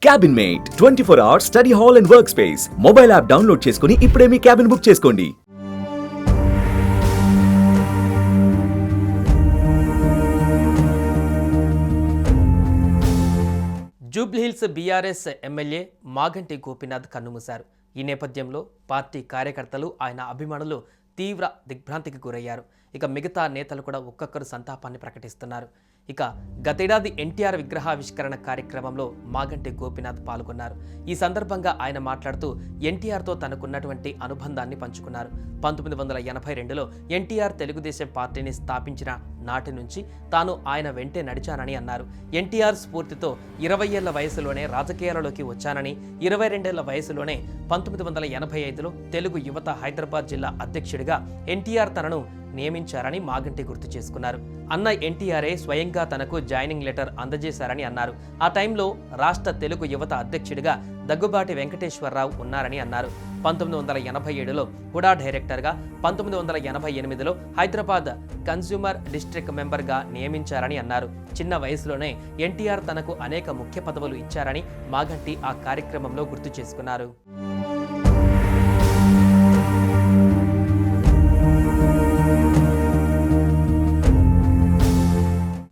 Cabin mate 24 hours study hall and work space mobile app download చేసుకుని ఇప్పుడే మీ cabin book చేసుకోండి. Jubilee Hills BRS MLA Maganti Gopinath కన్నుమూశారు. ఈ నేపథ్యంలో పార్టీ కార్యకర్తలు, ఆయన అభిమానులు తీవ్ర దిగ్భ్రాంతికి గురయ్యారు. ఇక మిగతా నేతలు కూడా ఒక్కొక్కరు సంతాపాన్ని ప్రకటిస్తున్నారు. ఇక గతేడాది ఎన్టీఆర్ విగ్రహావిష్కరణ కార్యక్రమంలో మాగంటి గోపీనాథ్ పాల్గొన్నారు. ఈ సందర్భంగా ఆయన మాట్లాడుతూ ఎన్టీఆర్తో తనకున్నటువంటి అనుబంధాన్ని పంచుకున్నారు. 1982లో ఎన్టీఆర్ తెలుగుదేశం పార్టీని స్థాపించిన నాటి నుంచి తాను ఆయన వెంటే నడిచానని అన్నారు. ఎన్టీఆర్ స్ఫూర్తితో 20 ఏళ్ల వయసులోనే రాజకీయాలలోకి వచ్చానని, 22 ఏళ్ల వయసులోనే 1985లో తెలుగు యువత హైదరాబాద్ జిల్లా అధ్యక్షుడిగా ఎన్టీఆర్ తనను నియమించారని మాగంటి గుర్తు చేసుకున్నారు. అన్న ఎన్టీఆర్ఏ స్వయంగా తనకు జాయినింగ్ లెటర్ అందజేశారని అన్నారు. ఆ టైంలో రాష్ట్ర తెలుగు యువత అధ్యక్షుడిగా దగ్గుబాటి వెంకటేశ్వరరావు ఉన్నారని అన్నారు. 1987లో హుడా డైరెక్టర్గా, 1988లో హైదరాబాద్ కన్స్యూమర్ డిస్ట్రిక్ట్ మెంబర్గా నియమించారని అన్నారు. చిన్న వయసులోనే ఎన్టీఆర్ తనకు అనేక ముఖ్య పదవులు ఇచ్చారని మాగంటి ఆ కార్యక్రమంలో గుర్తు చేసుకున్నారు.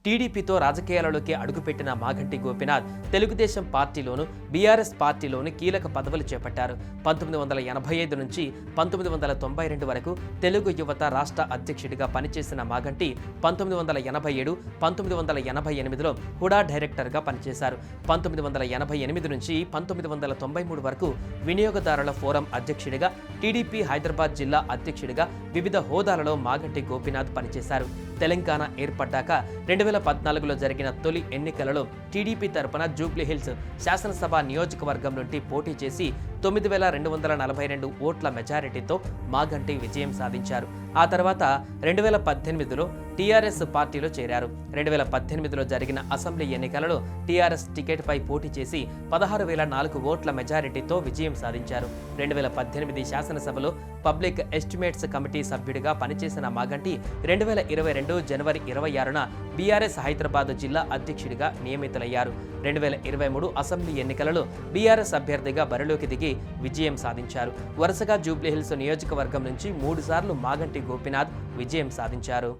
టీడీపీతో రాజకీయాలలోకి అడుగుపెట్టిన మాగంటి గోపీనాథ్ తెలుగుదేశం పార్టీలోను, బీఆర్ఎస్ పార్టీలోను కీలక పదవులు చేపట్టారు. 1985 నుంచి 1992 వరకు తెలుగు యువత రాష్ట్ర అధ్యక్షుడిగా పనిచేసిన మాగంటి 1987, 1988లో హుడా డైరెక్టర్గా పనిచేశారు. 1988 నుంచి 1993 వరకు వినియోగదారుల ఫోరం అధ్యక్షుడిగా, టీడీపీ హైదరాబాద్ జిల్లా అధ్యక్షుడిగా వివిధ హోదాలలో మాగంటి గోపీనాథ్ పనిచేశారు. తెలంగాణ ఏర్పడ్డాక 2014లో జరిగిన తొలి ఎన్నికలలో టీడీపీ తరపున జూబ్లీహిల్స్ శాసనసభ నియోజకవర్గం నుండి పోటీ చేసి 9242 ఓట్ల మెజారిటీతో మాగంటి విజయం సాధించారు. ఆ తర్వాత 2018లో టీఆర్ఎస్ పార్టీలో చేరారు. 2018లో జరిగిన అసెంబ్లీ ఎన్నికలలో టీఆర్ఎస్ టికెట్పై పోటీ చేసి 16,004 ఓట్ల మెజారిటీతో విజయం సాధించారు. 2018 శాసనసభలో పబ్లిక్ ఎస్టిమేట్స్ కమిటీ సభ్యుడిగా పనిచేసిన మాగంటి 2022 జనవరి 26న బీఆర్ఎస్ హైదరాబాద్ జిల్లా అధ్యక్షుడిగా నియమితులయ్యారు. 2023 అసెంబ్లీ ఎన్నికలలో బీఆర్ఎస్ అభ్యర్థిగా బరిలోకి దిగి విజయం సాధించారు. వరుసగా జూబ్లీహిల్స్ నియోజకవర్గం నుంచి 3 సార్లు మాగంటి గోపీనాథ్ విజయం సాధించారు.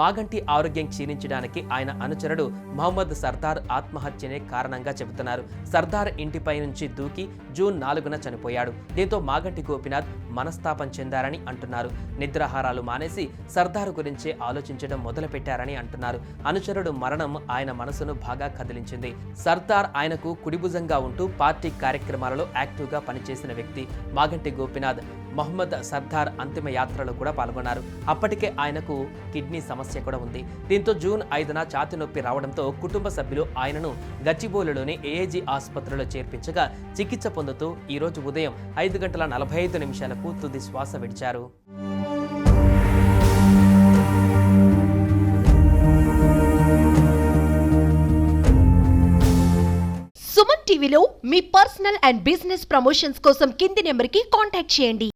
మాగంటి ఆరోగ్యం క్షీణించడానికి ఆయన అనుచరుడు మహమ్మద్ సర్దార్ ఆత్మహత్యనే కారణంగా చెబుతున్నారు. సర్దార్ ఇంటిపై నుంచి దూకి జూన్ 4న చనిపోయాడు. దీంతో మాగంటి గోపీనాథ్ మనస్తాపం చెందారని అంటున్నారు. నిద్రాహారాలు మానేసి సర్దార్ గురించే ఆలోచించడం మొదలుపెట్టారని అంటున్నారు. అనుచరుడు మరణం ఆయన మనసును బాగా కదిలించింది. సర్దార్ ఆయనకు కుడిభుజంగా ఉంటూ పార్టీ కార్యక్రమాలలో యాక్టివ్గా పనిచేసిన వ్యక్తి. మాగంటి గోపీనాథ్ మహమ్మద్ సర్దార్ అంతిమ యాత్రలో కూడా పాల్గొన్నారు. అప్పటికే ఆయనకు కిడ్నీ సమస్య కూడా ఉంది. దీంతో జూన్ 5న ఛాతీ నొప్పి రావడంతో కుటుంబ సభ్యులు ఆయనను గచ్చిబౌలిలోని ఏఏజీ ఆసుపత్రిలో చేర్పించగా చికిత్స పొందుతూ ఈరోజు ఉదయం 5:45 తుది శ్వాస విడిచారు. సుమన్ టీవీలో మీ పర్సనల్ అండ్ బిజినెస్ ప్రమోషన్స్ కోసం కింది నెంబర్కి కాంటాక్ట్ చేయండి.